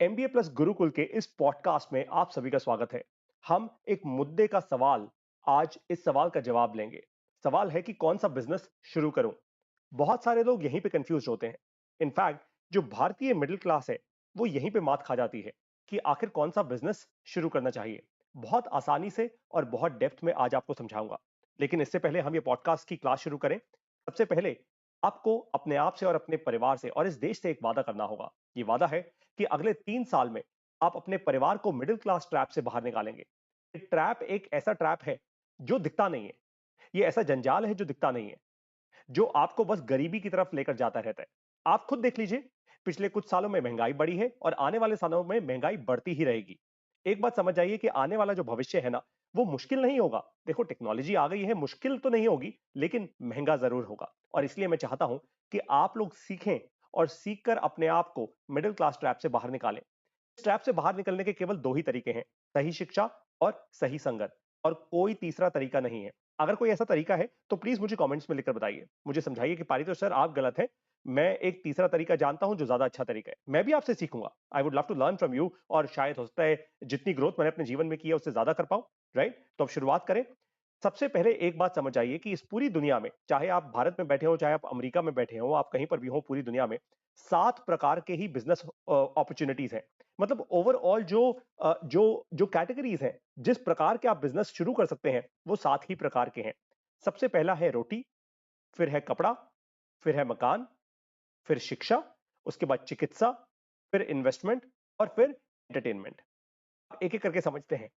MBA plus Gurukul के इस podcast में आप सभी का स्वागत है। हम एक मुद्दे का सवाल आज इस सवाल का जवाब लेंगे। सवाल है कि कौन सा बिजनेस शुरू करूं। बहुत सारे लोग यहीं पे कंफ्यूज होते हैं। इनफैक्ट जो भारतीय मिडिल क्लास है वो यहीं पे मात खा जाती है कि आखिर कौन सा बिजनेस शुरू करना चाहिए। बहुत आसानी से और बहुत डेप्थ में आज आपको समझाऊंगा। लेकिन इससे पहले हम ये पॉडकास्ट की क्लास शुरू करें, सबसे पहले आपको अपने आप से और अपने परिवार से और इस देश से एक वादा करना होगा। ये वादा है कि अगले 3 साल में आप अपने परिवार को मिडिल क्लास ट्रैप से बाहर निकालेंगे। ट्रैप एक ऐसा ट्रैप है जो दिखता नहीं है। ये ऐसा जंजाल है जो दिखता नहीं है, जो आपको बस गरीबी की तरफ लेकर जाता रहता है। आप खुद देख लीजिए, पिछले कुछ सालों में महंगाई बढ़ी है और आने वाले सालों में महंगाई बढ़ती ही रहेगी। एक बात समझ जाइए कि आने वाला जो भविष्य है ना, वो मुश्किल नहीं होगा। देखो, टेक्नोलॉजी आ गई है, मुश्किल तो नहीं होगी, लेकिन महंगा जरूर होगा। और इसलिए मैं चाहता हूं कि आप लोग सीखें और सीखकर अपने आप को मिडिल क्लास ट्रैप से बाहर निकालें। इस ट्रैप से बाहर निकलने के केवल दो ही तरीके हैं, सही शिक्षा और सही संगत। और कोई तीसरा तरीका नहीं है। अगर कोई ऐसा तरीका है तो प्लीज मुझे कमेंट्स में लिखकर बताइए, मुझे समझाइए कि पारितो सर आप गलत हैं। मैं एक तीसरा तरीका जानता हूं जो ज्यादा अच्छा तरीका है, मैं भी आपसे सीखूंगा। I would love to learn from you और शायद हो सकता है जितनी ग्रोथ मैंने अपने जीवन में की है उससे ज्यादा कर पाऊं। राइट, तो अब शुरुआत करें। सबसे पहले एक बात समझ आइए कि इस पूरी दुनिया में, चाहे आप भारत में बैठे हो, चाहे आप अमेरिका में बैठे हो, आप कहीं पर भी हो पूरी दुनिया में, 7 प्रकार के ही बिजनेस अपॉर्चुनिटीज हैं। मतलब ओवरऑल जो कैटेगरीज हैं, जिस प्रकार के आप बिजनेस शुरू कर सकते हैं, वो 7 ही प्रकार के हैं। सबसे पहला है रोटी, फिर है कपड़ा, फिर है मकान, फिर शिक्षा, उसके बाद चिकित्सा, फिर इन्वेस्टमेंट और फिर एंटरटेनमेंट। एक एक करके समझते हैं।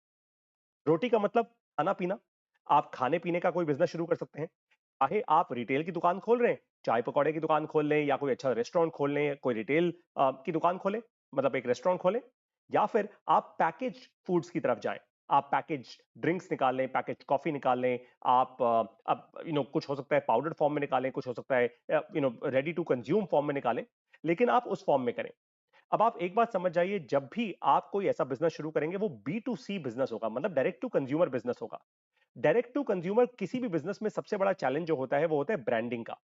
रोटी का मतलब खाना पीना। आप खाने पीने का कोई बिजनेस शुरू कर सकते हैं। चाहे आप रिटेल की दुकान खोल रहे हैं, चाय पकौड़े की दुकान खोल लें, या कोई अच्छा रेस्टोरेंट खोल लें, कोई रिटेल की दुकान खोलें, मतलब एक रेस्टोरेंट खोलें। या फिर आप पैकेज फूड्स की तरफ जाएं। आप पैकेज ड्रिंक्स निकाल लें, पैकेज कॉफी निकाल लें। आप अब कुछ हो सकता है पाउडर फॉर्म में निकालें, कुछ हो सकता है रेडी टू कंज्यूम फॉर्म में निकालें। लेकिन आप उस फॉर्म में करें। अब आप एक बात समझ जाइए, जब भी आप कोई ऐसा बिजनेस शुरू करेंगे वो बी टू सी बिजनेस होगा, मतलब डायरेक्ट टू कंज्यूमर बिजनेस होगा। डायरेक्ट टू कंज्यूमर किसी भी बिजनेस में सबसे बड़ा चैलेंज जो होता है वो होता है ब्रांडिंग का।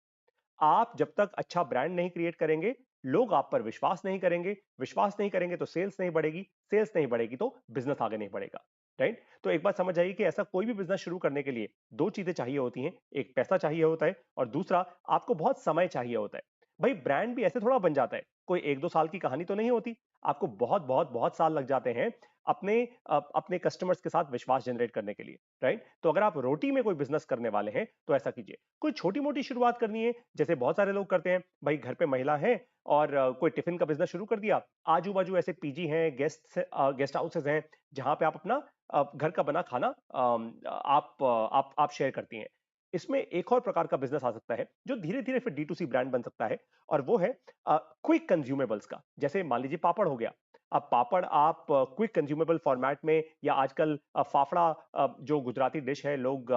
आप जब तक अच्छा ब्रांड नहीं क्रिएट करेंगे, लोग आप पर विश्वास नहीं करेंगे। विश्वास नहीं करेंगे तो सेल्स नहीं बढ़ेगी, सेल्स नहीं बढ़ेगी तो बिजनेस आगे नहीं बढ़ेगा। राइट, तो एक बात समझ जाइए कि ऐसा कोई भी बिजनेस शुरू करने के लिए दो चीजें चाहिए होती हैं। एक पैसा चाहिए होता है और दूसरा आपको बहुत समय चाहिए होता है। भाई, ब्रांड भी ऐसे थोड़ा बन जाता है, कोई 1-2 साल की कहानी तो नहीं होती। आपको बहुत बहुत बहुत साल लग जाते हैं अपने अपने कस्टमर्स के साथ विश्वास जनरेट करने के लिए। राइट, तो अगर आप रोटी में कोई बिजनेस करने वाले हैं तो ऐसा कीजिए। कोई छोटी मोटी शुरुआत करनी है, जैसे बहुत सारे लोग करते हैं, भाई घर पे महिला है और कोई टिफिन का बिजनेस शुरू कर दिया। आजू बाजू ऐसे पीजी हैं, गेस्ट हाउसेस हैं, जहां पे आप अपना घर का बना खाना आप शेयर करती हैं। इसमें एक और प्रकार का बिजनेस आ सकता है जो धीरे धीरे फिर डी टू सी ब्रांड बन सकता है, और वो है क्विक कंज्यूमेबल्स का। जैसे मान लीजिए पापड़ हो गया। अब पापड़ आप क्विक कंज्यूमेबल फॉर्मेट में, या आजकल फाफड़ा, जो गुजराती डिश है, लोग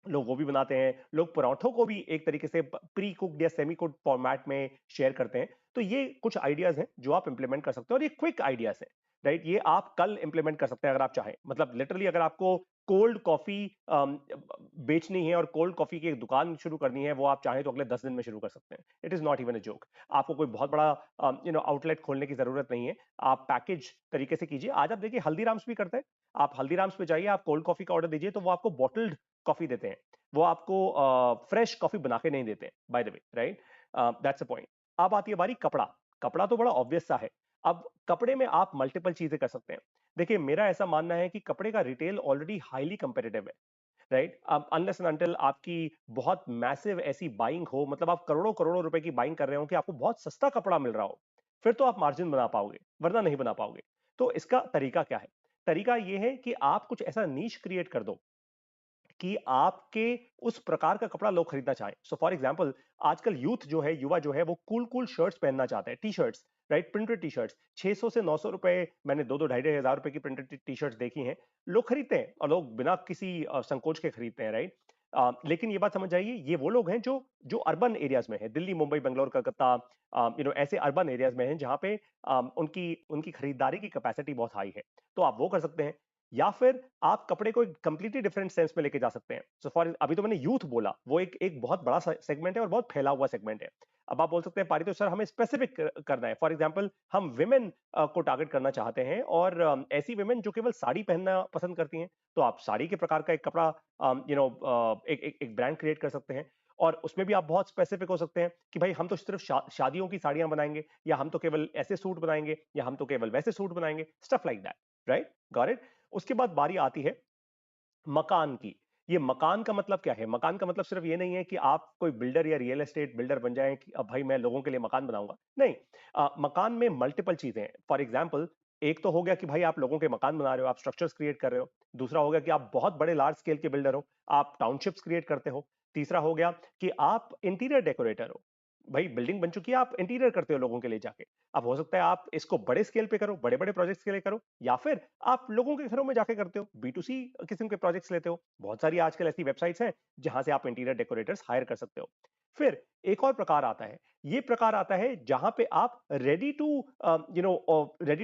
वो भी बनाते हैं। लोग पराठों को भी एक तरीके से प्री कुक्ड या सेमी कुक्ड फॉर्मेट में शेयर करते हैं। तो ये कुछ आइडियाज हैं जो आप इंप्लीमेंट कर सकते हो, और ये क्विक आइडियाज हैं। राइट, ये आप कल इंप्लीमेंट कर सकते हैं अगर आप चाहें। मतलब लिटरली अगर आपको कोल्ड कॉफी बेचनी है और कोल्ड कॉफी की एक दुकान शुरू करनी है, वो आप चाहें तो अगले 10 दिन में शुरू कर सकते हैं। It is not even a joke. आपको कोई बहुत बड़ा आउटलेट खोलने की जरूरत नहीं है। आप पैकेज तरीके से कीजिए। आज आप देखिए हल्दीराम्स भी करते हैं। आप हल्दीराम्स पे जाइए, आप कोल्ड कॉफी का ऑर्डर दीजिए तो वो आपको बॉटल्ड कॉफी देते हैं। वो आपको फ्रेश कॉफी बना के नहीं देते, by the way. Right, that's a point. अब आती है बारी कपड़ा। कपड़ा तो बड़ा ऑब्वियस सा है। अब कपड़े में आप मल्टीपल चीजें कर सकते हैं। देखिए, मेरा ऐसा मानना है कि कपड़े का रिटेल ऑलरेडी हाईली कंपेटिटिव है। राइट, अब अनलेस एंड अनटिल आपकी बहुत मैसिव ऐसी बाइंग हो, मतलब आप करोड़ों करोड़ों रुपए की बाइंग कर रहे हो कि आपको बहुत सस्ता कपड़ा मिल रहा हो, फिर तो आप मार्जिन बना पाओगे, वरना नहीं बना पाओगे। तो इसका तरीका क्या है? तरीका यह है कि आप कुछ ऐसा नीश क्रिएट कर दो कि आपके उस प्रकार का कपड़ा लोग खरीदना चाहें। सो फॉर एग्जांपल, आजकल यूथ जो है, युवा जो है, वो कूल कूल शर्ट्स पहनना चाहते हैं, T shirts. Right, printed T shirts 600 से 900 रुपए, मैंने दो दो ढाई ढाई हजार रुपए की प्रिंटेड टी शर्ट्स देखी हैं। लोग खरीदते हैं और लोग बिना किसी संकोच के खरीदते हैं। राइट, लेकिन ये बात समझ जाइए, ये वो लोग हैं जो जो अर्बन एरियाज में है, दिल्ली, मुंबई, बेंगलोर, कलकत्ता, ऐसे अर्बन एरियाज में हैं जहां पे उनकी उनकी खरीदारी की कैपेसिटी बहुत हाई है। तो आप वो कर सकते हैं। या फिर आप कपड़े को एक कंप्लीटली डिफरेंट सेंस में लेके जा सकते हैं। सो फॉर अभी तो मैंने यूथ बोला, वो एक एक बहुत बड़ा सेगमेंट है और बहुत फैला हुआ सेगमेंट है। अब आप बोल सकते हैं पारितो सर हमें स्पेसिफिक करना है। फॉर एग्जांपल हम विमेन को टारगेट करना चाहते हैं और ऐसी विमेन जो केवल साड़ी पहनना पसंद करती हैं, तो आप साड़ी के प्रकार का एक कपड़ा एक एक, एक ब्रांड क्रिएट कर सकते हैं। और उसमें भी आप बहुत स्पेसिफिक हो सकते हैं कि भाई हम तो सिर्फ शादियों की साड़ियां बनाएंगे, या हम तो केवल ऐसे सूट बनाएंगे, या हम तो केवल वैसे सूट बनाएंगे, stuff like that, right, got it. उसके बाद बारी आती है मकान की। ये मकान का मतलब क्या है? मकान का मतलब सिर्फ ये नहीं है कि आप कोई बिल्डर या रियल एस्टेट बिल्डर बन जाएं कि अब भाई मैं लोगों के लिए मकान बनाऊंगा, नहीं। मकान में मल्टीपल चीजें हैं। फॉर एग्जांपल, एक तो हो गया कि भाई आप लोगों के मकान बना रहे हो, आप स्ट्रक्चर्स क्रिएट कर रहे हो। दूसरा हो गया कि आप बहुत बड़े लार्ज स्केल के बिल्डर हो, आप टाउनशिप्स क्रिएट करते हो। तीसरा हो गया कि आप इंटीरियर डेकोरेटर हो, भाई बिल्डिंग बन चुकी है, आप इंटीरियर करते हो लोगों के लिए जाके। अब हो सकता है आप इसको बड़े स्केल पे करो, बड़े बड़े प्रोजेक्ट्स के लिए करो, या फिर आप लोगों के घरों में जाके करते हो, बी टू सी किस्म के प्रोजेक्ट्स लेते हो। बहुत सारी आजकल ऐसी वेबसाइट्स हैं जहां से आप इंटीरियर डेकोरेटर्स हायर कर सकते हो। फिर एक और प्रकार आता है, ये प्रकार आता है जहां पे आप रेडी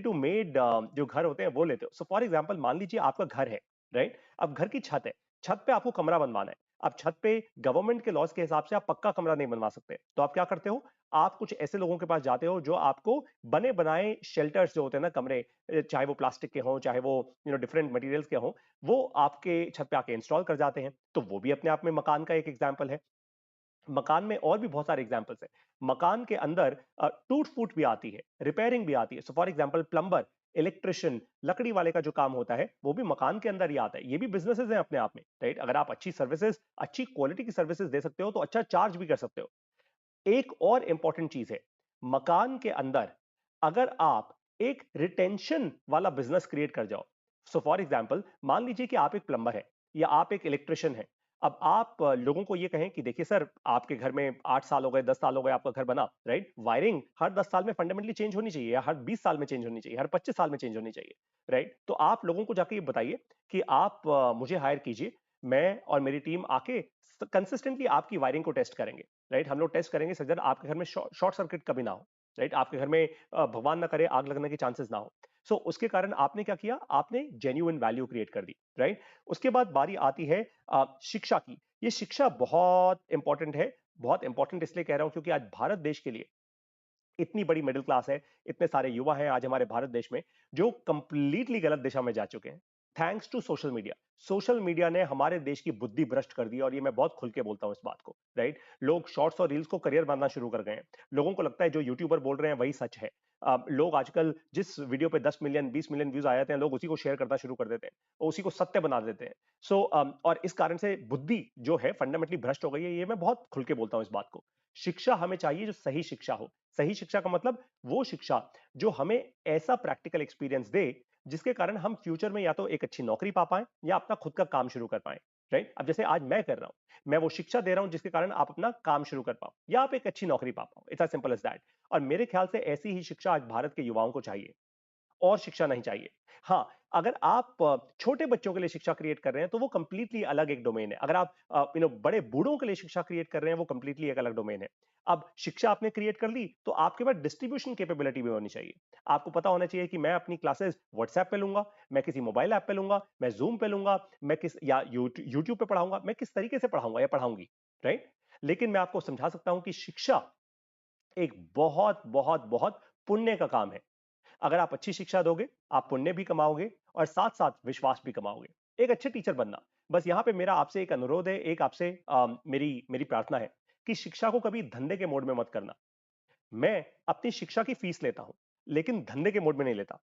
टू मेड जो घर होते हैं वो लेते हो। सो फॉर एग्जांपल, मान लीजिए आपका घर है, राइट। अब घर की छत है, छत पे आपको कमरा बनवाना है। अब छत पे गवर्नमेंट के लॉज के हिसाब से आप पक्का कमरा नहीं बनवा सकते, तो आप क्या करते हो? आप कुछ ऐसे लोगों के पास जाते हो जो आपको बने बनाए शेल्टर्स जो होते हैं ना, कमरे, चाहे वो प्लास्टिक के हों, चाहे वो डिफरेंट मटेरियल्स के हों, वो आपके छत पे आके इंस्टॉल कर जाते हैं। तो वो भी अपने आप में मकान का एक एग्जाम्पल है। मकान में और भी बहुत सारे एग्जाम्पल्स हैं। मकान के अंदर टूट फूट भी आती है, रिपेयरिंग भी आती है। So for example, plumber, electrician, लकड़ी वाले का जो काम होता है वो भी मकान के अंदर ही आता है। ये भी बिजनेसेस हैं अपने आप में, राइट। अगर आप अच्छी सर्विसेज, अच्छी क्वालिटी की सर्विसेज दे सकते हो तो अच्छा चार्ज भी कर सकते हो। एक और इंपॉर्टेंट चीज है, मकान के अंदर अगर आप एक रिटेंशन वाला बिजनेस क्रिएट कर जाओ। सो फॉर एग्जांपल, मान लीजिए कि आप एक प्लम्बर है या आप एक इलेक्ट्रिशियन है। अब आप लोगों को ये कहें कि देखिए सर, आपके घर में 8 साल हो गए, 10 साल हो गए आपका घर बना, राइट। वायरिंग हर 10 साल में फंडामेंटली चेंज होनी चाहिए, या हर 20 साल में चेंज होनी चाहिए, हर 25 साल में चेंज होनी चाहिए, राइट। तो आप लोगों को जाके ये बताइए कि आप मुझे हायर कीजिए, मैं और मेरी टीम आके कंसिस्टेंटली आपकी वायरिंग को टेस्ट करेंगे, राइट। हम लोग टेस्ट करेंगे सर आपके घर में शॉर्ट सर्किट कभी ना हो, राइट। आपके घर में भगवान ना करे आग लगने के चांसेस ना हो। सो उसके कारण आपने क्या किया? आपने जेन्युइन वैल्यू क्रिएट कर दी, राइट। उसके बाद बारी आती है शिक्षा की। ये शिक्षा बहुत इंपॉर्टेंट है। बहुत इंपॉर्टेंट इसलिए कह रहा हूं क्योंकि आज भारत देश के लिए इतनी बड़ी मिडिल क्लास है, इतने सारे युवा हैं आज हमारे भारत देश में जो कंप्लीटली गलत दिशा में जा चुके हैं, thanks to social media. Social media ने हमारे देश की बुद्धि भ्रष्ट कर दी, और ये मैं बहुत खुल के बोलता हूं इस बात को, राइट। लोग शॉर्ट्स और रील्स को करियर मानना शुरू कर गए हैं। लोगों को लगता है जो यूट्यूबर बोल रहे हैं वही सच है। लोग आजकल जिस वीडियो पे 10 मिलियन 20 मिलियन व्यूज आ जाते हैं, लोग उसी को शेयर करना शुरू कर देते हैं और उसी को सत्य बना देते हैं। सो और इस कारण से बुद्धि जो है फंडामेंटली भ्रष्ट हो गई है, ये मैं बहुत खुल के बोलता हूं इस बात को। शिक्षा हमें चाहिए जो सही शिक्षा हो। सही शिक्षा का मतलब वो शिक्षा जो हमें ऐसा प्रैक्टिकल एक्सपीरियंस दे जिसके कारण हम फ्यूचर में या तो एक अच्छी नौकरी पा पाएं या अपना खुद का काम शुरू कर पाएं, राइट। अब जैसे आज मैं कर रहा हूं, मैं वो शिक्षा दे रहा हूं जिसके कारण आप अपना काम शुरू कर पाओ या आप एक अच्छी नौकरी पा पाओ। It's as simple as that. और मेरे ख्याल से ऐसी ही शिक्षा आज भारत के युवाओं को चाहिए, और शिक्षा नहीं चाहिए। हाँ, अगर आप छोटे बच्चों के लिए शिक्षा क्रिएट कर रहे हैं तो वो कंप्लीटली अलग एक डोमेन है। अगर आप बड़े बूढ़ों के लिए शिक्षा क्रिएट कर रहे हैं, वो कंप्लीटली एक अलग डोमेन है। अब शिक्षा आपने क्रिएट कर ली तो आपके पास डिस्ट्रीब्यूशन कैपेबिलिटी भी होनी चाहिए। आपको पता होना चाहिए कि मैं अपनी क्लासेस व्हाट्सएप पे लूंगा, मैं किसी मोबाइल ऐप पे लूंगा, मैं जूम पे लूंगा, मैं किस या यूट्यूब पे पढ़ाऊंगा, मैं किस तरीके से पढ़ाऊंगा या पढ़ाऊंगी, राइट। लेकिन मैं आपको समझा सकता हूं कि शिक्षा एक बहुत बहुत बहुत पुण्य का काम है। अगर आप अच्छी शिक्षा दोगे, आप पुण्य भी कमाओगे और साथ साथ विश्वास भी कमाओगे। एक अच्छे टीचर बनना, बस यहां पे मेरा आपसे एक अनुरोध है, एक आपसे मेरी मेरी प्रार्थना है कि शिक्षा को कभी धंधे के मोड में मत करना। मैं अपनी शिक्षा की फीस लेता हूं, लेकिन धंधे के मोड में नहीं लेता।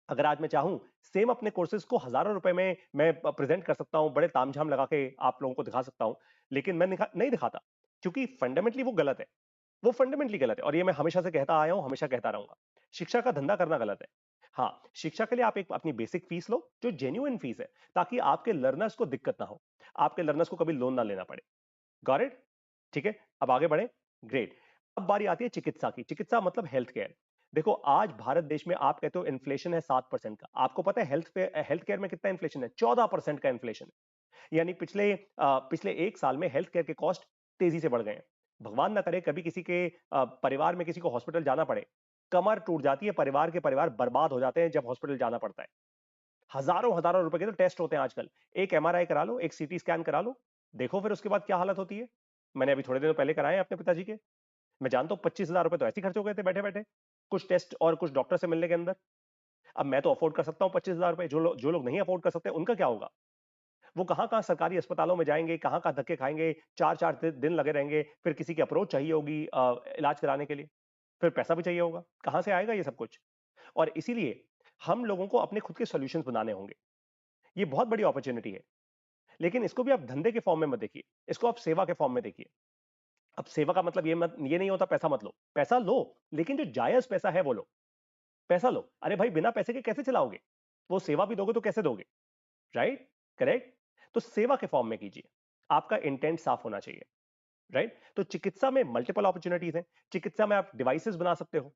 अगर आज मैं चाहूं, सेम अपने कोर्सेज को हजारों रुपए में मैं प्रेजेंट कर सकता हूं, बड़े तामझाम लगा के आप लोगों को दिखा सकता हूं, लेकिन मैं नहीं दिखाता, क्योंकि फंडामेंटली वो गलत है। वो फंडामेंटली गलत है और ये मैं हमेशा से कहता आया हूं, हमेशा कहता रहूंगा। शिक्षा का धंधा करना गलत है। हाँ, शिक्षा के लिए आप एक अपनी बेसिक फीस लो जो जेन्युइन फीस है, ताकि आपके लर्नर्स को दिक्कत ना हो, आपके लर्नर्स को कभी लोन ना लेना पड़े। Got it? ठीक है, अब आगे बढ़े। ग्रेट। अब बारी आती है चिकित्सा की। चिकित्सा मतलब हेल्थ केयर। देखो, आज भारत देश में आप कहते हो इन्फ्लेशन है 7% का, आपको पता है हेल्थ केयर में कितना इन्फ्लेशन है? 14% का इन्फ्लेशन है। यानी पिछले 1 साल में हेल्थ केयर के कॉस्ट तेजी से बढ़ गए हैं। भगवान ना करे कभी किसी के परिवार में किसी को हॉस्पिटल जाना पड़े, कमर टूट जाती है, परिवार के परिवार बर्बाद हो जाते हैं जब हॉस्पिटल जाना पड़ता है। हजारों हजारों रुपए के तो टेस्ट होते हैं आजकल। एक एमआरआई करा लो, एक सीटी स्कैन करा लो, देखो फिर उसके बाद क्या हालत होती है। मैंने अभी थोड़े दिनों पहले कराए अपने पिताजी के। मैं जानता हूँ 25,000 रुपए तो ऐसे ही खर्च हो गए थे बैठे बैठे, कुछ टेस्ट और कुछ डॉक्टर से मिलने के अंदर। अब मैं तो अफोर्ड कर सकता हूँ 25,000 रुपए, जो लोग नहीं अफोर्ड कर सकते उनका क्या होगा? वो कहाँ कहाँ सरकारी अस्पतालों में जाएंगे, कहाँ कहाँ धक्के खाएंगे, चार चार दिन लगे रहेंगे, फिर किसी की अप्रोच चाहिए होगी इलाज कराने के लिए, फिर पैसा भी चाहिए होगा, कहाँ से आएगा ये सब कुछ? और इसीलिए हम लोगों को अपने खुद के सॉल्यूशंस बनाने होंगे। ये बहुत बड़ी अपॉर्चुनिटी है, लेकिन इसको भी आप धंधे के फॉर्म में मत देखिए, इसको आप सेवा के फॉर्म में देखिए। अब सेवा का मतलब ये नहीं होता पैसा मत लो, पैसा लो, लेकिन जो जायज पैसा है वो लो। पैसा लो, अरे भाई बिना पैसे के कैसे चलाओगे? वो सेवा भी दोगे तो कैसे दोगे? राइट? करेक्ट? तो सेवा के फॉर्म में कीजिए, आपका इंटेंट साफ होना चाहिए। राइट? तो चिकित्सा में मल्टीपल अपॉर्चुनिटीज हैं। चिकित्सा में आप डिवाइसेस बना सकते हो।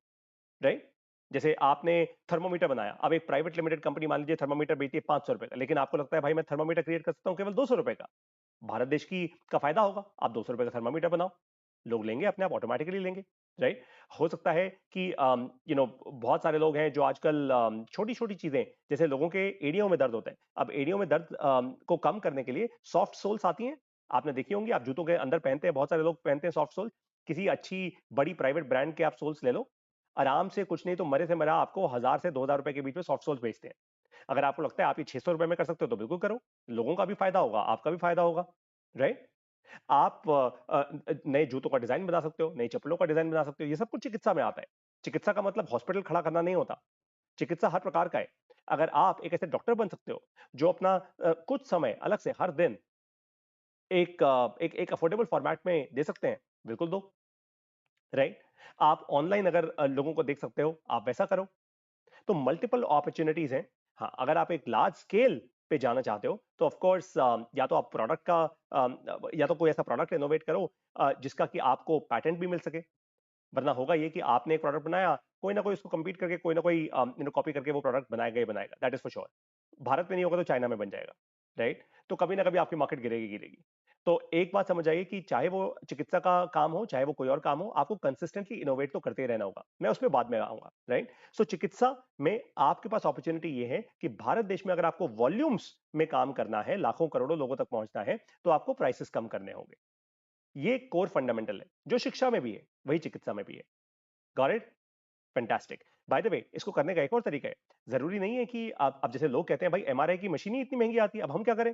राइट? जैसे आपने थर्मोमीटर बनाया, अब एक प्राइवेट लिमिटेड कंपनी मान लीजिए थर्मोमीटर बेचती है 500 रुपए का, लेकिन आपको लगता है भाई मैं थर्मोमीटर क्रिएट कर सकता हूं केवल 200 रुपए का। भारत देश की का फायदा होगा, आप 200 रुपए का थर्मामीटर बनाओ, लोग लेंगे, अपने आप ऑटोमेटिकली लेंगे। राइट? हो सकता है कि बहुत सारे लोग हैं जो आजकल छोटी छोटी चीजें, जैसे लोगों के एड़ियों में दर्द होता है, अब एड़ियों में दर्द को कम करने के लिए सॉफ्ट सोल्स आती हैं, आपने देखी होंगी, आप जूतों के अंदर पहनते हैं, बहुत सारे लोग पहनते हैं सॉफ्ट सोल। किसी अच्छी बड़ी प्राइवेट ब्रांड के आप सोल्स ले लो, आराम से, कुछ नहीं तो मरे से मरा आपको 1000 से 2000 रुपए के बीच में सॉफ्ट सोल्स बेचते हैं। अगर आपको लगता है आप ये 600 रुपए में कर सकते हो तो बिल्कुल करो, लोगों का भी फायदा होगा, आपका भी फायदा होगा। राइट? आप नए जूतों का डिजाइन बना सकते हो, नई चप्पलों का डिजाइन बना सकते हो, ये सब कुछ चिकित्सा में आता है। चिकित्सा का मतलब हॉस्पिटल खड़ा करना नहीं होता, चिकित्सा हर प्रकार का है। अगर आप एक ऐसे डॉक्टर बन सकते हो जो अपना कुछ समय अलग से हर दिन एक अफोर्डेबल फॉर्मेट में दे सकते हैं, बिल्कुल दो। राइट? आप ऑनलाइन अगर लोगों को देख सकते हो, आप वैसा करो। तो मल्टीपल अपॉर्चुनिटीज हैं। हाँ, अगर आप एक लार्ज स्केल पे जाना चाहते हो तो ऑफ कोर्स या तो आप प्रोडक्ट का या तो कोई ऐसा प्रोडक्ट इनोवेट करो जिसका कि आपको पैटेंट भी मिल सके। वरना होगा ये कि आपने एक प्रोडक्ट बनाया, कोई ना कोई उसको compete करके, कोई ना कोई कॉपी करके वो प्रोडक्ट बनाएगा ही बनाएगा, that is for sure. Bharat में नहीं होगा तो चाइना में बन जाएगा। राइट? तो कभी ना कभी आपकी मार्केट गिरेगी गिरेगी। तो एक बात समझ आइए कि चाहे वो चिकित्सा का काम हो, चाहे वो कोई और काम हो, आपको कंसिस्टेंटली इनोवेट तो करते ही रहना होगा। मैं उसमें बाद में आऊंगा। राइट? सो चिकित्सा में आपके पास अपॉर्चुनिटी ये है कि भारत देश में अगर आपको वॉल्यूम्स में काम करना है, लाखों करोड़ों लोगों तक पहुंचना है, तो आपको प्राइसेस कम करने होंगे। ये कोर फंडामेंटल है, जो शिक्षा में भी है वही चिकित्सा में भी है। Got it? Fantastic. By the way, इसको करने का एक और तरीका है। जरूरी नहीं है कि आप, अब जैसे लोग कहते हैं भाई एमआरआई की मशीन ही इतनी महंगी आती है, अब हम क्या करें?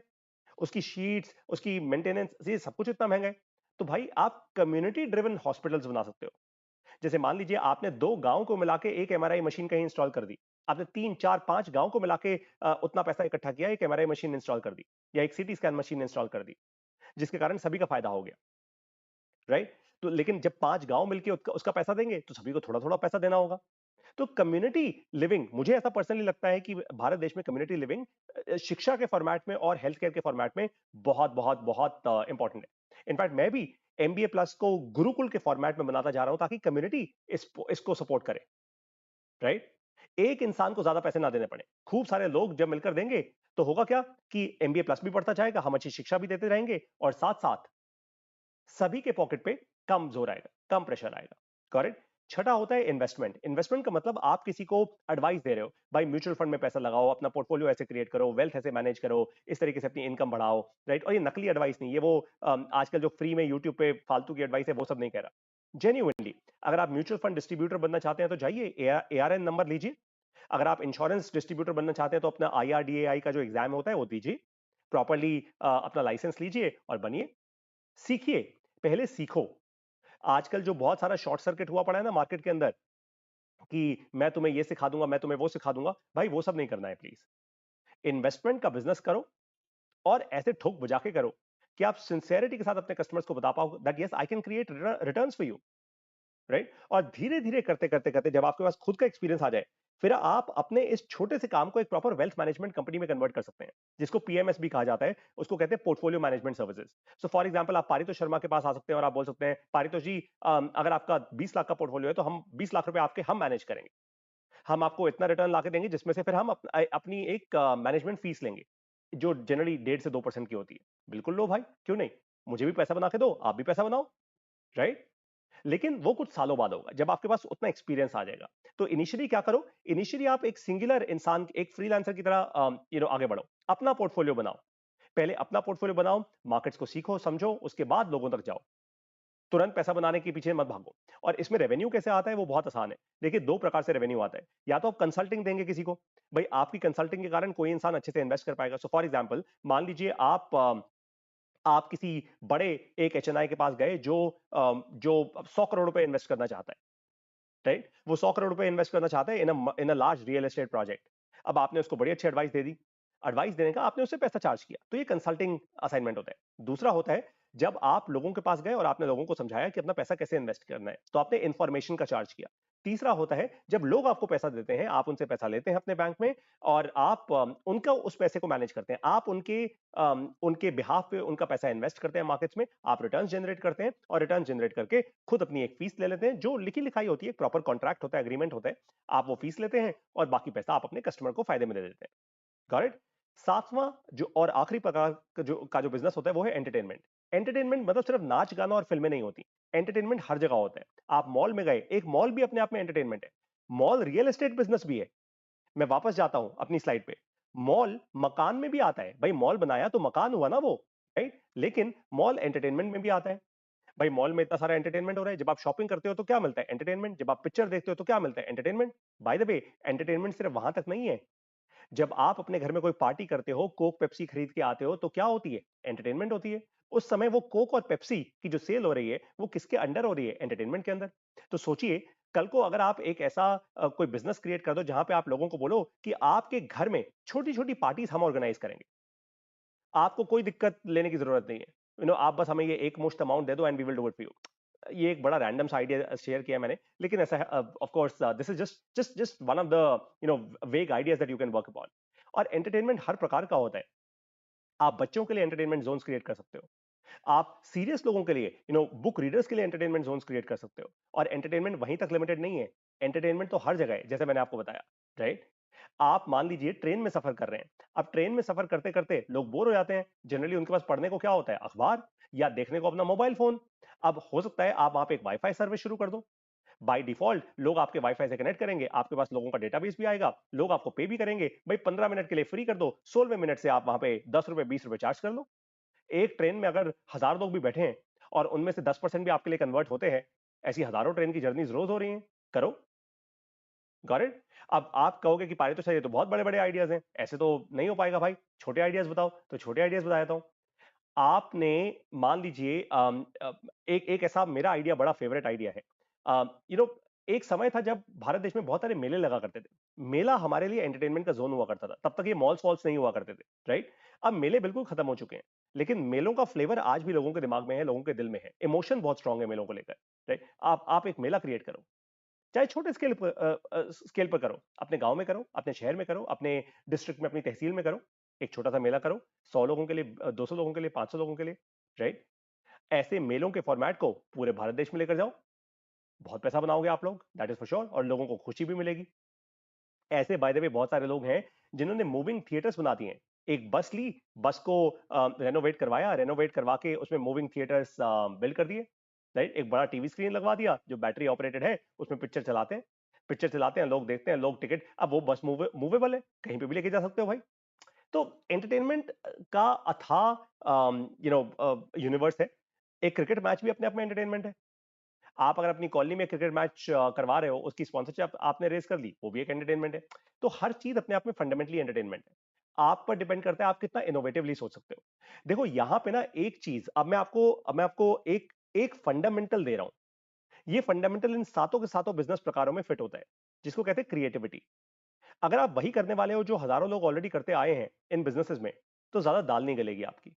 उसकी शीट्स, उसकी मेंटेनेंस, ये सब कुछ इतना महंगा है। तो भाई आप कम्युनिटी ड्रिवन हॉस्पिटल्स बना सकते हो। जैसे मान लीजिए आपने 2 गांव को मिला के एक एमआरआई मशीन कहीं इंस्टॉल कर दी। आपने 3 4 5 गांव को मिला के उतना पैसा इकट्ठा किया, एक एमआरआई मशीन इंस्टॉल कर दी, या एक सीटी स्कैन मशीन इंस्टॉल कर दी, जिसके कारण सभी का फायदा हो गया। राइट? तो लेकिन जब 5 गांव मिलके उसका पैसा देंगे तो सभी को थोड़ा थोड़ा पैसा देना होगा। तो कम्युनिटी लिविंग, मुझे ऐसा पर्सनली लगता है कि भारत देश में कम्युनिटी लिविंग शिक्षा के फॉर्मेट में और हेल्थ केयर के फॉर्मेट में बहुत बहुत बहुत इंपॉर्टेंट है। इनफैक्ट मैं भी एमबीए प्लस को गुरुकुल के फॉर्मेट में बनाता जा रहा हूं ताकि कम्युनिटी इसको सपोर्ट करे। राइट? एक इंसान को ज्यादा पैसे ना देने पड़े, खूब सारे लोग जब मिलकर देंगे तो होगा क्या कि एमबीए प्लस भी बढ़ता जाएगा, हम अच्छी शिक्षा भी देते रहेंगे, और साथ साथ सभी के पॉकेट पे कम जोर आएगा, कम प्रेशर आएगा। करेक्ट? छठा होता है इन्वेस्टमेंट। इन्वेस्टमेंट का मतलब आप किसी को एडवाइस दे रहे हो, भाई म्यूचुअल फंड में पैसा लगाओ, अपना पोर्टफोलियो ऐसे क्रिएट करो, वेल्थ ऐसे मैनेज करो, इस तरीके से अपनी इनकम बढ़ाओ। राइट? और ये नकली एडवाइस नहीं, ये वो आजकल जो फ्री में यूट्यूब पे फालतू की एडवाइस है वो सब नहीं कह रहा। जेन्युइनली अगर आप म्यूचुअल फंड डिस्ट्रीब्यूटर बनना चाहते हैं तो जाइए, एआरएन नंबर लीजिए। अगर आप इंश्योरेंस डिस्ट्रीब्यूटर बनना चाहते हैं तो अपना आईआरडीएआई का जो एग्जाम होता है वो दीजिए, प्रॉपरली अपना लाइसेंस लीजिए और बनिए। सीखिए, पहले सीखो। आजकल जो बहुत सारा शॉर्ट सर्किट हुआ पड़ा है ना मार्केट के अंदर, कि मैं तुम्हें ये सिखा दूंगा, मैं तुम्हें वो सिखा दूंगा, भाई वो सब नहीं करना है प्लीज। इन्वेस्टमेंट का बिजनेस करो, और ऐसे ठोक बजा के करो कि आप सिंसेरिटी के साथ अपने कस्टमर्स को बता पाओ that yes I can create returns for you. Right? और धीरे धीरे करते करते करते जब आपके पास खुद का एक्सपीरियंस आ जाए, फिर आप अपने इस छोटे से काम को एक प्रॉपर वेल्थ मैनेजमेंट कंपनी में कन्वर्ट कर सकते हैं, जिसको पीएमएस भी कहा जाता है, उसको कहते हैं portfolio management services. So for example आप पारितोष शर्मा के पास आ सकते हैं और आप बोल सकते हैं पारितोष जी, अगर आपका 20 लाख का पोर्टफोलियो है तो हम 20 लाख रुपए आपके हम मैनेज करेंगे, हम आपको इतना रिटर्न ला के देंगे जिसमें से फिर हम अपनी एक मैनेजमेंट फीस लेंगे, जो जनरली 1.5 से 2% की होती है। बिल्कुल लो भाई, क्यों नहीं, मुझे भी पैसा बना के दो, आप भी पैसा बनाओ। राइट? लेकिन वो कुछ सालों बाद होगा जब आपके पास उतना एक्सपीरियंस आ जाएगा। तो इनिशियली क्या करो, इनिशियली आप एक सिंगुलर इंसान, एक फ्रीलांसर की तरह आगे बढ़ो, अपना पोर्टफोलियो बनाओ। पहले अपना पोर्टफोलियो बनाओ, मार्केट्स को सीखो समझो, उसके बाद लोगों तक जाओ। तुरंत पैसा बनाने के पीछे मत भागो। और इसमें रेवेन्यू कैसे आता है वो बहुत आसान है। देखिए, दो प्रकार से रेवेन्यू आता है। या तो आप कंसल्टिंग देंगे किसी को, भाई आपकी कंसल्टिंग के कारण कोई इंसान अच्छे से इन्वेस्ट कर पाएगा। सो फॉर एग्जांपल, मान लीजिए आप किसी बड़े एक एचएनआई के पास गए जो 100 करोड़ रुपए इन्वेस्ट करना चाहता है, राइट? वो 100 करोड़ रुपए इन्वेस्ट करना चाहते हैं in a large real estate project. अब आपने उसको बड़ी अच्छी एडवाइस दे दी। एडवाइस देने का आपने उससे पैसा चार्ज किया, तो ये कंसल्टिंग असाइनमेंट होता है। दूसरा होता है जब आप लोगों के पास गए और आपने लोगों को समझाया कि अपना पैसा कैसे इन्वेस्ट करना है, तो आपने इंफॉर्मेशन का चार्ज किया। तीसरा होता है जब लोग आपको पैसा देते हैं, आप उनसे पैसा लेते हैं अपने बैंक में, और आप उनका उस पैसे को मैनेज करते हैं। आप उनके बिहाफ पे उनका पैसा इन्वेस्ट करते हैं मार्केट्स में, आप रिटर्न्स जनरेट करते हैं, और रिटर्न जनरेट करके खुद अपनी एक फीस ले लेते हैं, जो लिखी लिखाई होती है, प्रॉपर कॉन्ट्रैक्ट होता है, एग्रीमेंट होता है। आप वो फीस लेते हैं और बाकी पैसा आप अपने कस्टमर को फायदे में दे देते हैं। Got it? सातवां जो और आखिरी प्रकार का जो बिजनेस होता है वो है एंटरटेनमेंट। एंटरटेनमेंट मतलब सिर्फ नाच गाना और फिल्में नहीं होती। एंटरटेनमेंट हर जगह होता है। आप मॉल में गए, एक मॉल भी अपने आप में एंटरटेनमेंट है। मॉल रियल एस्टेट बिजनेस भी है। मैं वापस जाता हूं अपनी स्लाइड पे। मॉल मकान में भी आता है भाई, मॉल बनाया तो मकान हुआ ना वो, राइट? लेकिन मॉल एंटरटेनमेंट में भी आता है। भाई मॉल में इतना सारा एंटरटेनमेंट हो रहा है, जब आप शॉपिंग करते हो तो क्या मिलता है? एंटरटेनमेंट। जब आप पिक्चर देखते हो तो क्या मिलता है? Entertainment. By the way, entertainment सिर्फ वहां तक नहीं है। जब आप अपने घर में कोई पार्टी करते हो, कोक पेप्सी खरीद के आते हो, तो क्या होती है? एंटरटेनमेंट होती है। उस समय वो कोक और पेप्सी की जो सेल हो रही है वो किसके अंडर हो रही है? एंटरटेनमेंट के अंदर। तो सोचिए, कल को अगर आप एक ऐसा कोई बिजनेस क्रिएट कर दो जहां पे आप लोगों को बोलो कि आपके घर में छोटी छोटी पार्टीज हम ऑर्गेनाइज करेंगे, आपको कोई दिक्कत लेने की जरूरत नहीं है। आप बस हमें ये एक मुश्त अमाउंट दे दो and we will do it for you. ये एक बड़ा रैंडम सा आइडिया शेयर किया मैंने, लेकिन ऐसा है, of course this is just one of the वेग ideas that you can work upon. और एंटरटेनमेंट हर प्रकार का होता है। आप बच्चों के लिए एंटरटेनमेंट जोन्स क्रिएट कर सकते हो। आप सीरियस लोगों के लिए, बुक रीडर्स के लिए एंटरटेनमेंट जोन्स क्रिएट कर सकते हो। और एंटरटेनमेंट वहीं तक लिमिटेड नहीं है। एंटरटेनमेंट तो हर जगह है, जैसे मैंने आपको बताया, राइट? आप मान लीजिए ट्रेन में सफर कर रहे हैं। अब ट्रेन में सफर करते करते लोग बोर हो जाते हैं। जनरली उनके पास पढ़ने को क्या होता है? अखबार, या देखने को अपना मोबाइल फोन। अब हो सकता है आप वहां पे एक वाईफाई सर्विस शुरू कर दो। बाय डिफॉल्ट लोग आपके वाईफाई से कनेक्ट करेंगे, आपके पास लोगों का डेटाबेस भी आएगा, लोग आपको पे भी करेंगे। भाई 15 मिनट के लिए फ्री कर दो, 16वें मिनट से आप वहां पे 10 रुपए 20 रुपए चार्ज कर लो। एक ट्रेन में अगर 1000 लोग भी बैठे हैं और उनमें से 10% भी आपके लिए कन्वर्ट होते हैं, ऐसी हजारों ट्रेन की जर्नीज रोज हो रही हैं। करो। Got it? अब आप कहोगे कि पारे तो सही है, तो बहुत बड़े बड़े आइडियाज हैं, ऐसे तो नहीं हो पाएगा भाई, छोटे आइडियाज बताओ। तो छोटे आइडियाज बता देता हूं। आपने मान लीजिए एक एक ऐसा मेरा आइडिया बड़ा फेवरेट आइडिया है। यू नो एक समय था जब भारत देश में बहुत सारे मेले लगा करते थे। मेला हमारे लिए एंटरटेनमेंट का जोन हुआ करता था, तब तक ये मॉल्स वॉल्स नहीं हुआ करते थे, राइट? अब मेले बिल्कुल खत्म हो चुके हैं, लेकिन मेलों का फ्लेवर आज भी लोगों के दिमाग में है, लोगों के दिल में है। इमोशन बहुत स्ट्रांग है मेलों को लेकर, राइट? आप एक मेला क्रिएट करो, चाहे छोटे स्केल पर करो, अपने गांव में करो, अपने शहर में करो, अपने डिस्ट्रिक्ट में, अपनी तहसील में करो। एक छोटा सा मेला करो, 100 लोगों के लिए, 200 लोगों के लिए, 500 लोगों के लिए, राइट? ऐसे मेलों के फॉर्मेट को पूरे भारत देश में लेकर जाओ। बहुत पैसा बनाओगे आप लोग, दैट इज फॉर श्योर, और लोगों को खुशी भी मिलेगी। ऐसे बाय द वे बहुत सारे लोग हैं जिन्होंने मूविंग थिएटर्स बना दिए हैं। एक बस ली, बस को रेनोवेट करवाया, रेनोवेट करवा के उसमें मूविंग थिएटर्स बिल्ड कर दिए, राइट? एक बड़ा टीवी स्क्रीन लगवा दिया जो बैटरी ऑपरेटेड है, उसमें पिक्चर चलाते हैं, लोग देखते हैं, लोग टिकट, अब वो बस मूवेबल है, कहीं पे भी लेके जा सकते हो भाई। तो एंटरटेनमेंट का यूनिवर्स है। एक क्रिकेट मैच भी अपने आप में एंटरटेनमेंट है। आप अगर अपनी कॉलोनी में क्रिकेट मैच करवा रहे हो, उसकी स्पॉन्सरशिप आपने रेस कर ली, वो भी एक एंटरटेनमेंट है। तो हर चीज अपने आप में फंडामेंटली एंटरटेनमेंट है। आप पर डिपेंड करता है आप कितना इनोवेटिवली सोच सकते हो। देखो यहां पे ना एक चीज, अब मैं आपको एक एक फंडामेंटल दे रहा हूं। ये फंडामेंटल इन सातों के सातों बिजनेस प्रकारों में फिट होता है, जिसको कहते हैं क्रिएटिविटी। अगर आप वही करने वाले हो जो हजारों लोग ऑलरेडी करते आए हैं इन बिजनेसेस में, तो ज्यादा दाल नहीं गलेगी आपकी।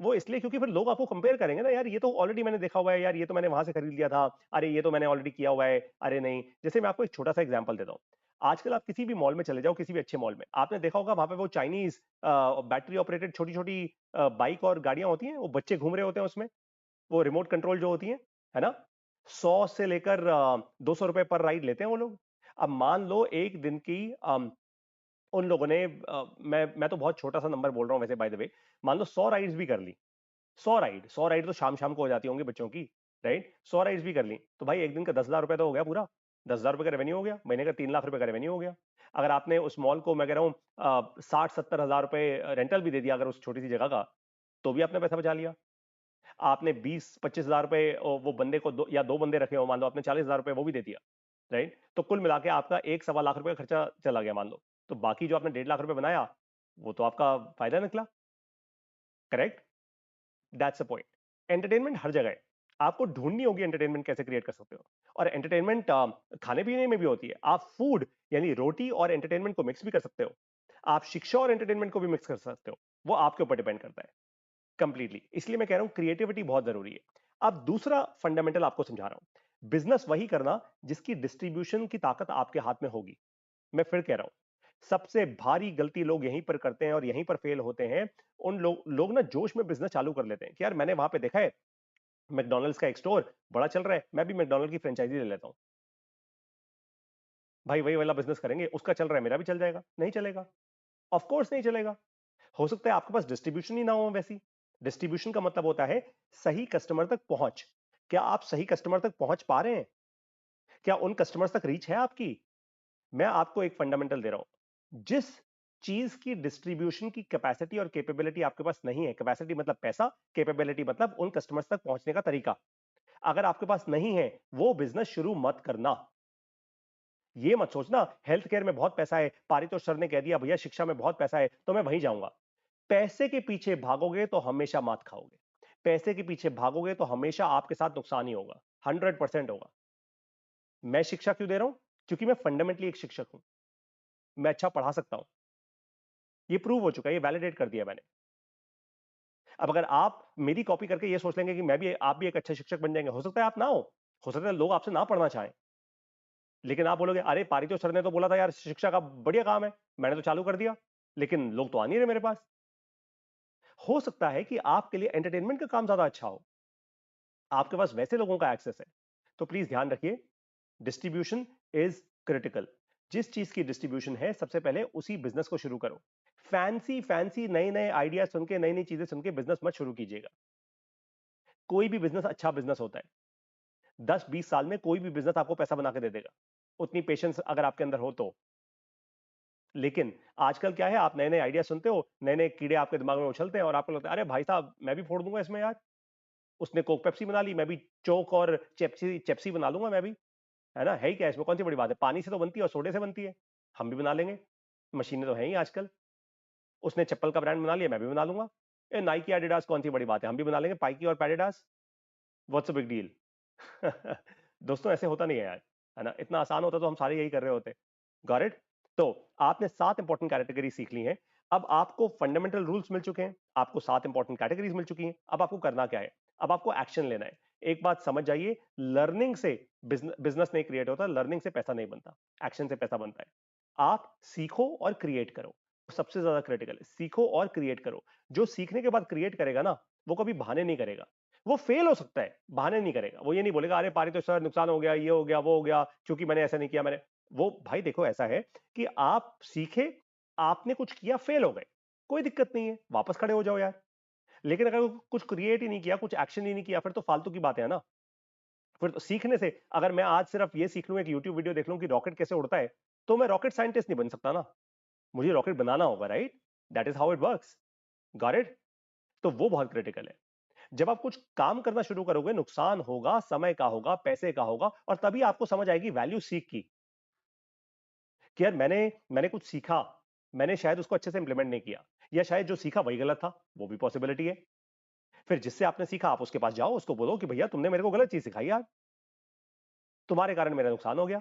वो इसलिए क्योंकि फिर लोग आपको कंपेयर करेंगे ना, यार ये तो ऑलरेडी मैंने देखा हुआ है, यार ये तो मैंने वहां से खरीद लिया था, अरे ये तो मैंने ऑलरेडी किया हुआ है, अरे नहीं। जैसे मैं आपको एक छोटा सा एग्जांपल देता हूँ। आजकल आप किसी भी मॉल में चले जाओ, किसी भी अच्छे मॉल में, आपने देखा होगा वहां पे वो चाइनीज बैटरी ऑपरेटेड छोटी छोटी बाइक और गाड़ियां होती हैं, वो बच्चे घूम रहे होते हैं उसमें, वो रिमोट कंट्रोल जो होती है ना? 100 से लेकर 200 रुपए पर राइड लेते हैं वो लोग। अब मान लो एक दिन की उन लोगों ने मैं तो बहुत छोटा सा नंबर बोल रहा हूँ वैसे बाय द वे, मान लो 100 राइड्स भी कर ली। 100 राइड तो शाम शाम को हो जाती होंगी बच्चों की। राइट? 100 राइड्स भी कर ली तो भाई एक दिन का 10,000 रुपए तो हो गया पूरा। 10,000 रुपए का रेवेन्यू हो गया, महीने का 3 लाख रुपए का रेवेन्यू हो गया। अगर आपने उस मॉल को, मैं कह रहा हूँ, 60-70 हज़ार रुपए रेंटल भी दे दिया अगर उस छोटी सी जगह का, तो भी आपने पैसा बचा लिया। आपने 20-25 हज़ार रुपए वो बंदे को या दो बंदे रखे हो, मान लो आपने 40 हज़ार रुपए वो भी दे दिया, राइट? तो कुल मिला के आपका 1-1.25 लाख रुपए का खर्चा चला गया मान लो। तो बाकी जो आपने 1.5 लाख रुपए बनाया वो तो आपका फायदा निकला। Correct? That's the point. Entertainment हर जगह है। आपको ढूंढनी होगी एंटरटेनमेंट कैसे क्रिएट कर सकते हो। और एंटरटेनमेंट खाने पीने में भी होती है। आप फूड यानी रोटी और एंटरटेनमेंट को मिक्स भी कर सकते हो। आप शिक्षा और एंटरटेनमेंट को भी मिक्स कर सकते हो। वो आपके ऊपर डिपेंड करता है कंप्लीटली। इसलिए मैं कह रहा हूं क्रिएटिविटी बहुत जरूरी है। अब दूसरा फंडामेंटल आपको समझा रहा हूं, बिजनेस वही करना जिसकी डिस्ट्रीब्यूशन की ताकत आपके हाथ में होगी। मैं फिर कह रहा हूं, सबसे भारी गलती लोग यहीं पर करते हैं और यहीं पर फेल होते हैं। उन लोग ना जोश में बिजनेस चालू कर लेते हैं कि यार मैंने वहां पे देखा है मैकडॉनल्ड्स का एक स्टोर बड़ा चल रहा है, मैं भी मैकडॉनल्ड की फ्रेंचाइजी ले लेता हूं। भाई वही वाला बिजनेस करेंगे, उसका चल रहा है मेरा भी चल जाएगा। नहीं चलेगा, ऑफ कोर्स नहीं चलेगा। हो सकता है आपके पास डिस्ट्रीब्यूशन ही ना हो वैसी। डिस्ट्रीब्यूशन का मतलब होता है सही कस्टमर तक पहुंच। क्या आप सही कस्टमर तक पहुंच पा रहे हैं? क्या उन कस्टमर्स तक रीच है आपकी? मैं आपको एक फंडामेंटल दे रहा हूं, जिस चीज की डिस्ट्रीब्यूशन की कैपेसिटी और कैपेबिलिटी आपके पास नहीं है, कैपेसिटी मतलब पैसा, कैपेबिलिटी मतलब उन कस्टमर्स तक पहुंचने का तरीका, अगर आपके पास नहीं है, वो बिजनेस शुरू मत करना। ये मत सोचना हेल्थ केयर में बहुत पैसा है, पारितोष सर ने कह दिया भैया शिक्षा में बहुत पैसा है तो मैं वहीं जाऊंगा। पैसे के पीछे भागोगे तो हमेशा मात खाओगे। पैसे के पीछे भागोगे तो हमेशा आपके साथ नुकसान ही होगा, 100% होगा। मैं शिक्षा क्यों दे रहा हूं? क्योंकि मैं फंडामेंटली एक शिक्षक हूं। मैं अच्छा पढ़ा सकता हूं। ये प्रूव हो चुका है, ये वैलिडेट कर दिया मैंने। अब अगर आप मेरी कॉपी करके ये सोच लेंगे कि मैं भी, आप भी एक अच्छे शिक्षक बन जाएंगे, हो सकता है आप ना हो सकता है लोग आपसे ना पढ़ना चाहें। लेकिन आप बोलोगे अरे पारितो सर ने तो बोला था यार शिक्षा का बढ़िया काम है, मैंने तो चालू कर दिया, लेकिन लोग तो आ नहीं रहे मेरे पास। हो सकता है कि आपके लिए एंटरटेनमेंट का काम ज्यादा अच्छा हो, आपके पास वैसे लोगों का एक्सेस है। तो प्लीज ध्यान रखिए, डिस्ट्रीब्यूशन इज क्रिटिकल। जिस चीज की डिस्ट्रीब्यूशन है सबसे पहले उसी बिजनेस को शुरू करो। फैंसी फैंसी नए नए आइडिया सुन के, नई नई चीजें सुन के बिजनेस मत शुरू कीजिएगा। कोई भी बिजनेस अच्छा बिजनेस होता है, 10-20 साल में कोई भी बिजनेस आपको पैसा बना के दे देगा, उतनी पेशेंस अगर आपके अंदर हो तो। लेकिन आजकल क्या है, आप नए नए आइडिया सुनते हो, नए नए कीड़े आपके दिमाग में उछलते हैं और आपको लगता है अरे भाई साहब मैं भी फोड़ दूंगा इसमें यार, उसने कोक पेप्सी बना ली, मैं भी चोक और चेप्सी चेप्सी बना लूंगा मैं भी। है ना, है ही क्या इसमें, कौन सी बड़ी बात है, पानी से तो बनती है और सोडे से बनती है, हम भी बना लेंगे, मशीनें तो हैं ही आजकल। उसने चप्पल का ब्रांड बना लिया, मैं भी बना लूंगा। ए नाइकी एडिडास कौन सी बड़ी बात है, हम भी बना लेंगे पाइकी और पैडिडास। What's a big deal. दोस्तों ऐसे होता नहीं है यार, है ना, इतना आसान होता तो हम सारे यही कर रहे होते। Got it? तो आपने 7 इंपॉर्टेंट कैटेगरी सीख ली हैं। अब आपको फंडामेंटल रूल्स मिल चुके हैं, आपको 7 इंपॉर्टेंट कैटेगरीज मिल चुकी हैं। अब आपको करना क्या है? अब आपको एक्शन लेना है। एक बात समझ जाइए, लर्निंग से बिजनेस नहीं क्रिएट होता, लर्निंग से पैसा नहीं बनता, एक्शन से पैसा बनता है। आप सीखो और क्रिएट करो, सबसे ज्यादा क्रिटिकल है, सीखो और क्रिएट करो। जो सीखने के बाद क्रिएट करेगा ना, वो कभी बहाने नहीं करेगा। वो फेल हो सकता है, बहाने नहीं करेगा। वो ये नहीं बोलेगा अरे पारी तो सर नुकसान हो गया, ये हो गया, वो हो गया, क्योंकि मैंने ऐसा नहीं किया। मैंने वो भाई देखो ऐसा है कि आप सीखे, आपने कुछ किया, फेल हो गए, कोई दिक्कत नहीं है, वापस खड़े हो जाओ यार। लेकिन अगर कुछ क्रिएट ही नहीं किया, कुछ एक्शन ही नहीं किया, फिर तो फालतू की बात है ना। फिर तो सीखने से, अगर मैं आज सिर्फ ये सीख लूं, एक यूट्यूब वीडियो देख लूं कि रॉकेट कैसे उड़ता है, तो मैं रॉकेट साइंटिस्ट नहीं बन सकता ना। मुझे रॉकेट बनाना होगा, right? That is how it works. Got it? तो वो बहुत क्रिटिकल है। जब आप कुछ काम करना शुरू करोगे, नुकसान होगा, समय का होगा, पैसे का होगा, और तभी आपको समझ आएगी वैल्यू सीख की, कि यार मैंने मैंने कुछ सीखा, मैंने शायद उसको अच्छे से इंप्लीमेंट नहीं किया, या शायद जो सीखा वही गलत था, वो भी पॉसिबिलिटी है। फिर जिससे आपने सीखा आप उसके पास जाओ, उसको बोलो कि भैया तुमने मेरे को गलत चीज सिखाई यार, तुम्हारे कारण मेरा नुकसान हो गया।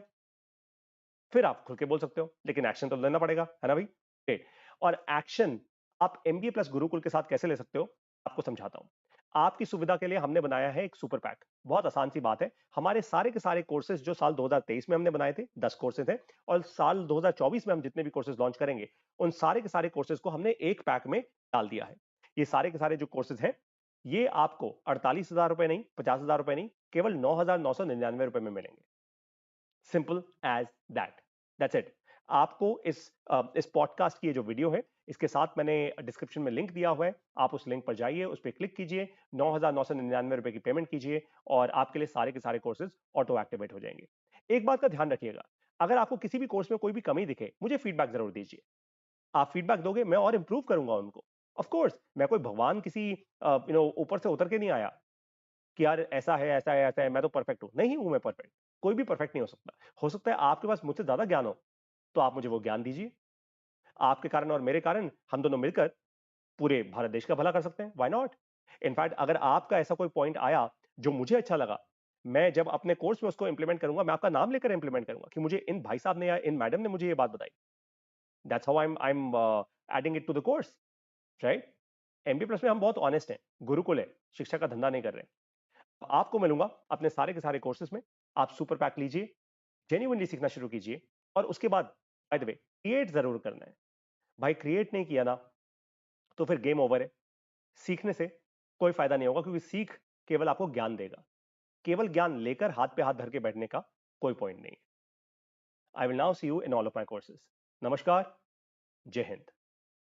फिर आप खुल के बोल सकते हो, लेकिन एक्शन तो लेना पड़ेगा, है ना भाई? Okay. और एक्शन आप एमबीए प्लस गुरुकुल के साथ कैसे ले सकते हो, आपको समझाता हूं। आपकी सुविधा के लिए हमने बनाया है एक सुपर पैक। बहुत आसान सी बात है, हमारे सारे के सारे कोर्सेज जो साल 2023 में हमने बनाए थे, 10 कोर्सेज हैं, और साल 2024 में हम जितने भी कोर्सेज लॉन्च करेंगे, उन सारे के सारे कोर्सेज को हमने एक पैक में डाल दिया है। ये सारे के सारे जो कोर्सेज हैं, ये आपको 48,000 रुपए नहीं, 50,000 रुपए नहीं, केवल 9,999 रुपए में मिलेंगे। Simple as that, that's it. आपको इस पॉडकास्ट की ये जो वीडियो है, इसके साथ मैंने डिस्क्रिप्शन में लिंक दिया हुआ है। आप उस लिंक पर जाइए, उस पर क्लिक कीजिए, 9,999 रुपए की पेमेंट कीजिए और आपके लिए सारे के सारे कोर्सेज ऑटो एक्टिवेट हो जाएंगे। एक बात का ध्यान रखिएगा, अगर आपको किसी भी कोर्स में कोई भी कमी दिखे, मुझे फीडबैक जरूर दीजिए। आप फीडबैक दोगे, मैं और इंप्रूव करूंगा उनको। ऑफ कोर्स, मैं कोई भगवान किसी ऊपर से उतर के नहीं आया कि यार ऐसा है, ऐसा है, ऐसा है, मैं तो परफेक्ट हूं। नहीं हूं मैं परफेक्ट, कोई भी परफेक्ट नहीं हो सकता। हो सकता है आपके पास मुझसे ज्यादा ज्ञान हो, तो आप मुझे वो ज्ञान दीजिए। आपके कारण और मेरे कारण हम दोनों मिलकर पूरे भारत देश का भला कर सकते हैं। Why not? इनफैक्ट अगर आपका ऐसा कोई पॉइंट आया जो मुझे अच्छा लगा, मैं जब अपने कोर्स में उसको इंप्लीमेंट करूंगा, मैं आपका नाम लेकर इंप्लीमेंट करूंगा कि मुझे इन भाई साहब ने या इन मैडम ने मुझे ये बात बताई। That's how I am adding it to the course, right? MB plus में हम बहुत ऑनेस्ट हैं, गुरुकुल है, शिक्षा का धंधा नहीं कर रहे। आपको मिलूंगा अपने सारे के सारे कोर्सेज में। आप सुपर पैक लीजिए, जेन्युइनली सीखना शुरू कीजिए और उसके बाद बाय द वे क्रिएट जरूर करना है। भाई क्रिएट नहीं किया ना, तो फिर गेम ओवर है। सीखने से कोई फायदा नहीं होगा, क्योंकि सीख केवल आपको ज्ञान देगा। केवल ज्ञान लेकर हाथ पे हाथ धर के बैठने का कोई पॉइंट नहीं। I will now see you in all of my courses. नमस्कार, जय हिंद।